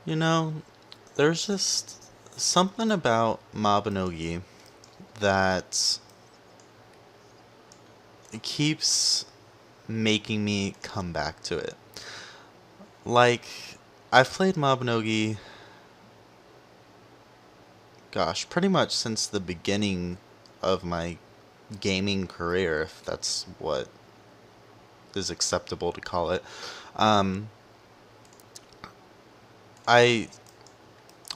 You know, there's just something about Mabinogi that keeps making me come back to it. Like, I've played Mabinogi, gosh, pretty much since the beginning of my gaming career, if that's what is acceptable to call it. Um, I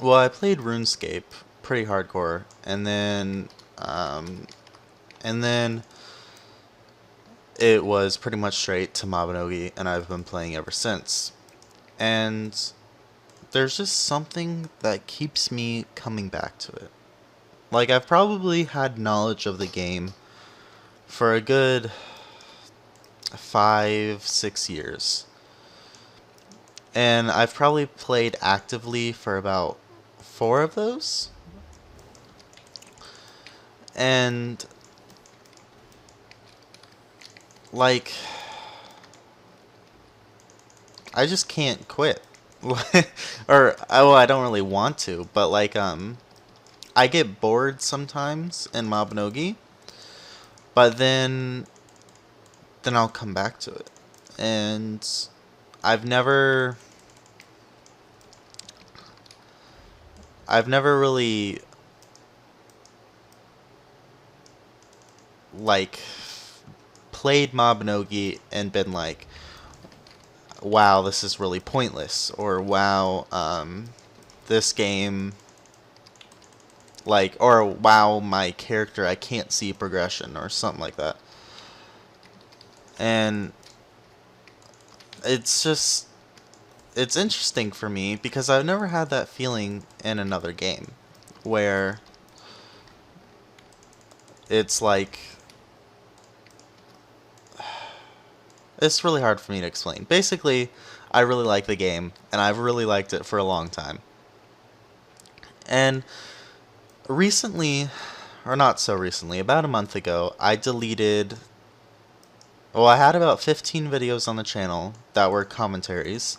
I played RuneScape pretty hardcore, um, and then it was pretty much straight to Mabinogi, and I've been playing ever since. And there's just something that keeps me coming back to it. Like, I've probably had knowledge of the game for a good 5, 6 years. And I've probably played actively for about 4 of those. And, like, I just can't quit. Or, well, I don't really want to, but, like, I get bored sometimes in Mabinogi, but then I'll come back to it. And I've never I've never really like played Mabinogi and been like, wow, this is really pointless, or wow, this game, like, or wow, my character, I can't see progression, or something like that. And it's just, it's interesting for me because I've never had that feeling in another game where it's like, it's really hard for me to explain. Basically, I really like the game, and I've really liked it for a long time. And recently, or not so recently, about a month ago, I deleted. Well, I had about 15 videos on the channel that were commentaries,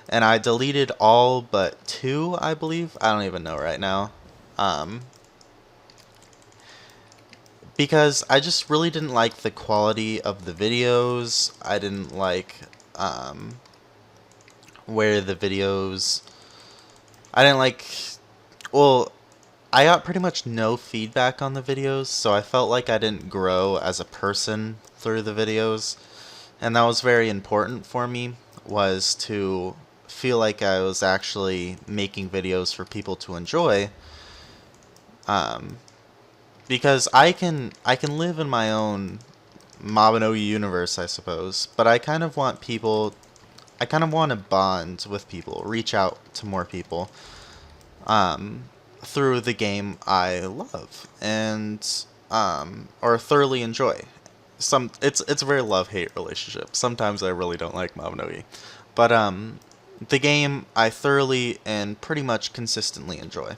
and I deleted all but two, I believe. I don't even know right now. Um, because I just really didn't like the quality of the videos. I didn't like um, where the videos. I didn't like. Well, I got pretty much no feedback on the videos, so I felt like I didn't grow as a person through the videos. And that was very important for me, was to feel like I was actually making videos for people to enjoy. Um, because I can live in my own Mabinogi universe, I suppose, but I kind of want to bond with people, reach out to more people, um, through the game I love and or thoroughly enjoy. It's a very love-hate relationship. Sometimes I really don't like Mabinogi, but the game I thoroughly and pretty much consistently enjoy.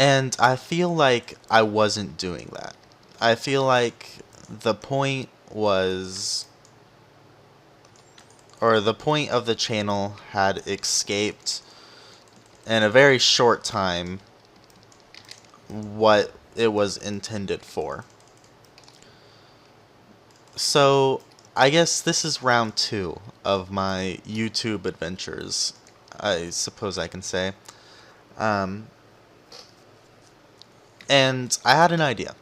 And I feel like I wasn't doing that. I feel like the point was, or the point of the channel had escaped in a very short time what it was intended for. So, I guess this is round two of my YouTube adventures, I suppose I can say. Um, and I had an idea.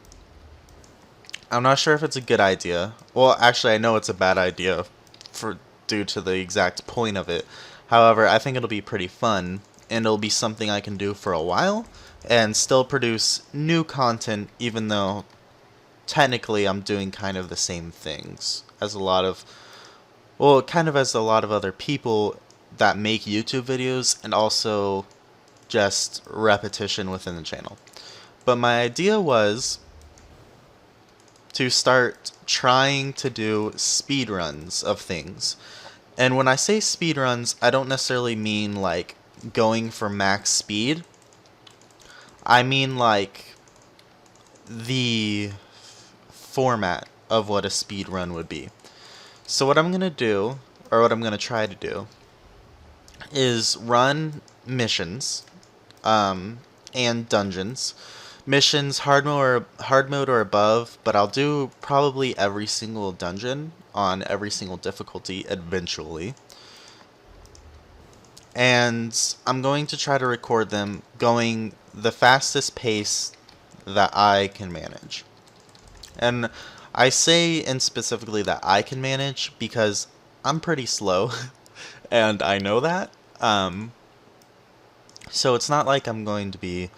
I'm not sure if it's a good idea. Well, actually, I know it's a bad idea for due to the exact point of it. However, I think it'll be pretty fun, and it'll be something I can do for a while and still produce new content, even though technically I'm doing kind of the same things as a lot of, well, kind of as a lot of other people that make YouTube videos, and also just repetition within the channel. But my idea was to start trying to do speedruns of things. And when I say speedruns, I don't necessarily mean like going for max speed. I mean like the format of what a speedrun would be. So what I'm going to do or what I'm going to try to do, is run missions and dungeons. Missions hard mode or above, but I'll do probably every single dungeon on every single difficulty eventually. And I'm going to try to record them going the fastest pace that I can manage. And I say in specifically that I can manage because I'm pretty slow, and I know that. So it's not like I'm going to be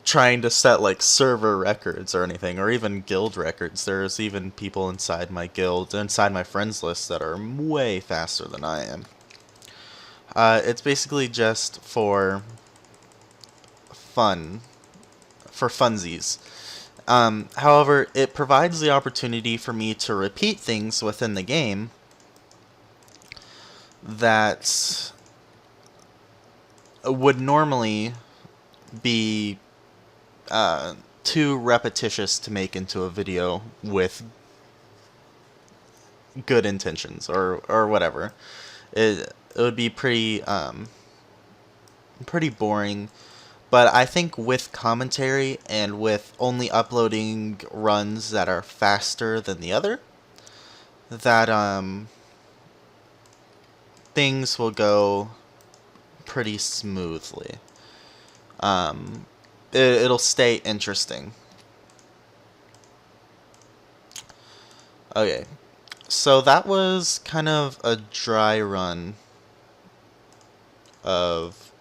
trying to set like server records or anything, or even guild records. There's even people inside my guild, inside my friends list, that are way faster than I am. It's basically just for fun, for funsies. However, it provides the opportunity for me to repeat things within the game that would normally be too repetitious to make into a video with good intentions or whatever. It would be pretty boring. But I think with commentary and with only uploading runs that are faster than the other, that things will go pretty smoothly. It'll stay interesting. Okay, so that was kind of a dry run of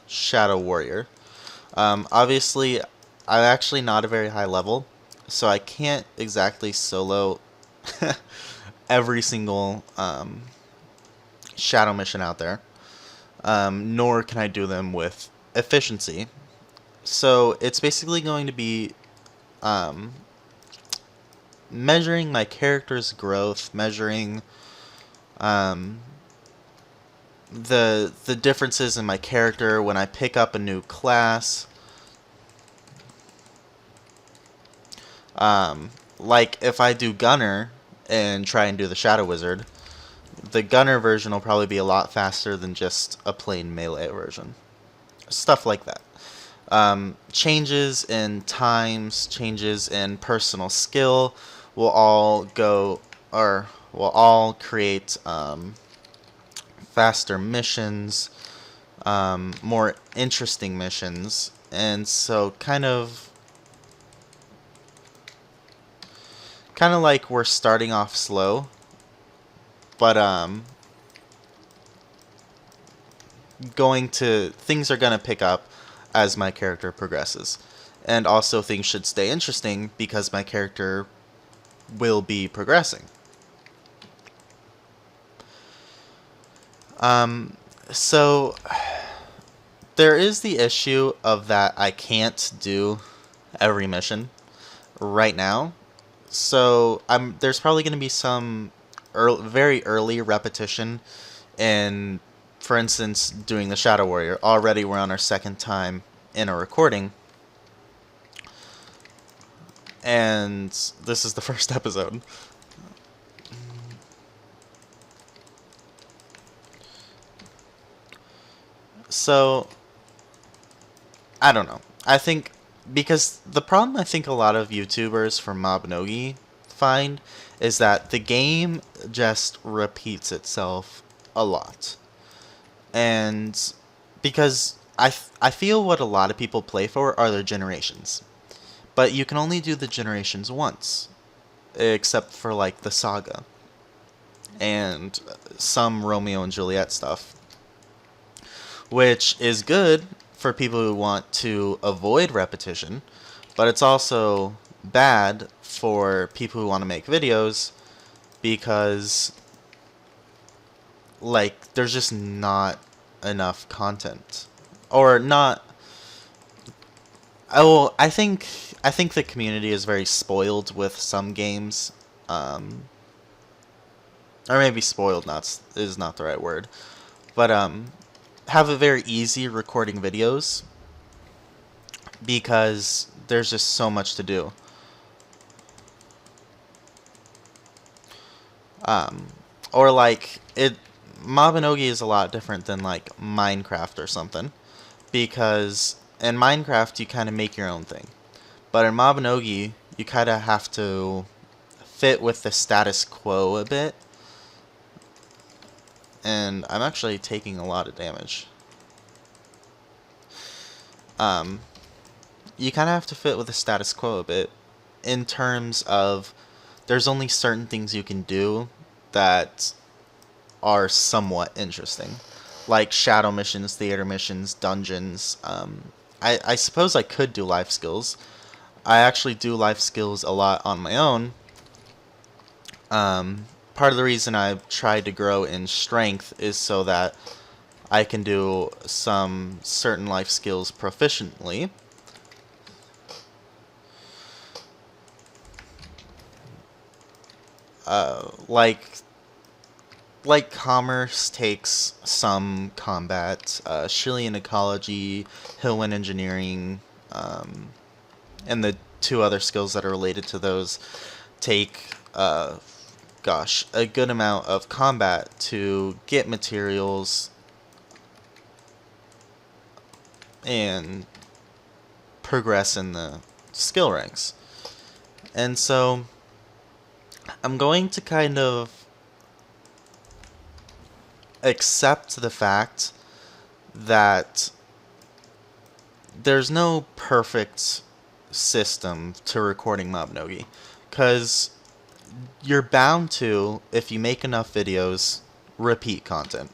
Shadow Warrior. Obviously, I'm actually not a very high level, so I can't exactly solo every single shadow mission out there, nor can I do them with efficiency. So it's basically going to be measuring my character's growth, measuring the differences in my character when I pick up a new class. Like if I do Gunner and try and do the Shadow Wizard, the Gunner version will probably be a lot faster than just a plain melee version. Stuff like that. Changes in times, changes in personal skill will all go, or will all create faster missions, more interesting missions, and so kind of like we're starting off slow, but things are gonna pick up as my character progresses, and also things should stay interesting because my character will be progressing. So there is the issue of that I can't do every mission right now. So there's probably going to be some very early repetition in, for instance, doing the Shadow Warrior. Already we're on our second time in a recording, and this is the first episode. So, I don't know. I think, because the problem I think a lot of YouTubers from Mabinogi find is that the game just repeats itself a lot. And because I feel what a lot of people play for are their generations. But you can only do the generations once, except for like the saga and some Romeo and Juliet stuff, which is good for people who want to avoid repetition, but it's also bad for people who want to make videos because, like, there's just not enough content, or not. Oh, I think the community is very spoiled with some games, or maybe spoiled is not the right word, but have it very easy recording videos because there's just so much to do. Or like it Mabinogi is a lot different than like Minecraft or something, because in Minecraft you kind of make your own thing. But in Mabinogi you kind of have to fit with the status quo a bit. And I'm actually taking a lot of damage. You kind of have to fit with the status quo a bit in terms of there's only certain things you can do that are somewhat interesting, like shadow missions, theater missions, dungeons. I suppose I could do life skills. I actually do life skills a lot on my own. Part of the reason I've tried to grow in strength is so that I can do some certain life skills proficiently. Like commerce takes some combat, Chilean ecology, Hillwind engineering, and the two other skills that are related to those take, a good amount of combat to get materials and progress in the skill ranks. And so I'm going to kind of accept the fact that there's no perfect system to recording Mabinogi, because you're bound to, if you make enough videos, repeat content.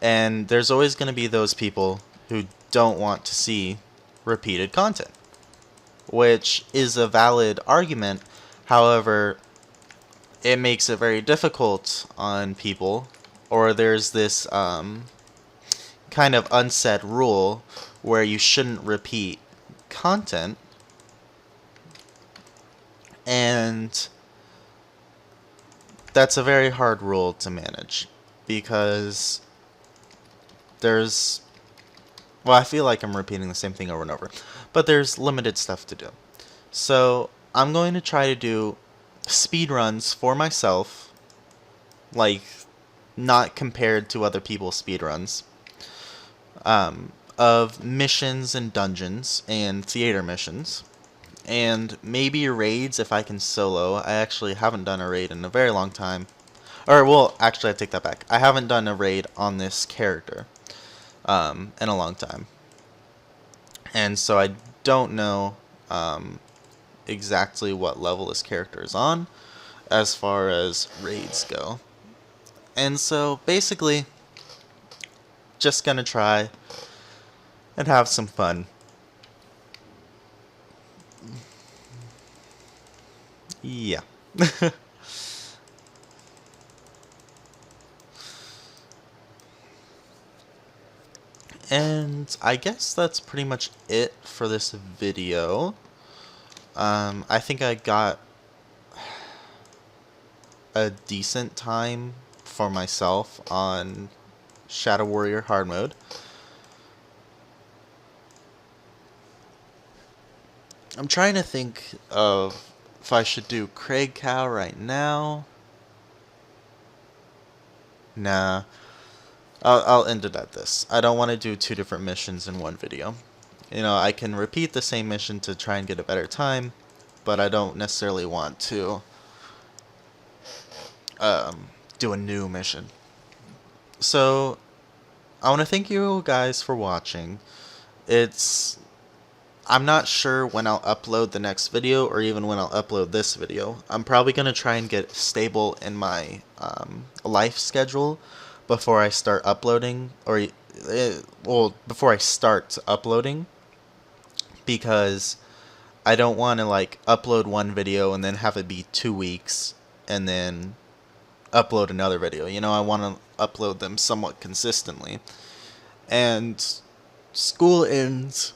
And there's always going to be those people who don't want to see repeated content, which is a valid argument. However, it makes it very difficult on people, or there's this kind of unsaid rule where you shouldn't repeat content, and that's a very hard rule to manage, because I feel like I'm repeating the same thing over and over, but there's limited stuff to do. So I'm going to try to do speed runs for myself, like not compared to other people's speed runs, of missions and dungeons and theater missions, and maybe raids if I can solo. I actually haven't done a raid in a very long time. Or, well, actually I take that back. I haven't done a raid on this character in a long time. And so I don't know exactly what level this character is on as far as raids go. And so basically, just gonna try and have some fun. Yeah. And I guess that's pretty much it for this video. I think I got a decent time for myself on Shadow Warrior hard mode. I'm trying to think of if I should do Craig Cow right now. Nah. I'll end it at this. I don't want to do two different missions in one video. You know, I can repeat the same mission to try and get a better time, but I don't necessarily want to do a new mission. So, I want to thank you guys for watching. I'm not sure when I'll upload the next video, or even when I'll upload this video. I'm probably going to try and get stable in my life schedule before I start uploading, before I start uploading, because I don't want to like upload one video and then have it be 2 weeks and then upload another video. You know, I want to upload them somewhat consistently. And school ends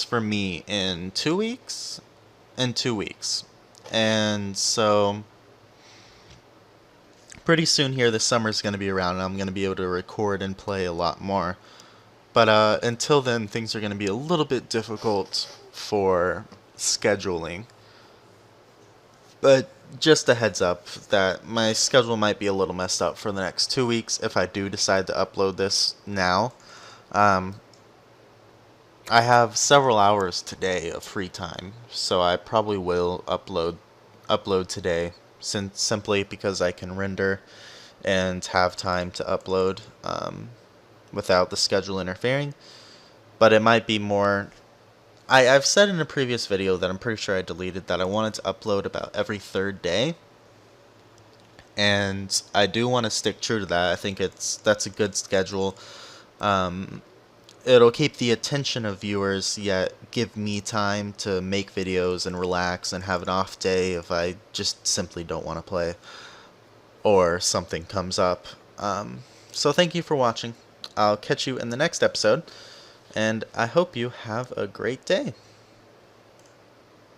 for me in 2 weeks. And so pretty soon here, the summer's going to be around, and I'm going to be able to record and play a lot more. But until then, things are going to be a little bit difficult for scheduling. But just a heads up that my schedule might be a little messed up for the next 2 weeks if I do decide to upload this now. Um, I have several hours today of free time, so I probably will upload today, since simply because I can render and have time to upload without the schedule interfering. But it might be more. I've said in a previous video that I'm pretty sure I deleted that I wanted to upload about every third day, and I do want to stick true to that. I think that's a good schedule. Um, it'll keep the attention of viewers, yet give me time to make videos and relax and have an off day if I just simply don't want to play or something comes up. So thank you for watching. I'll catch you in the next episode, and I hope you have a great day.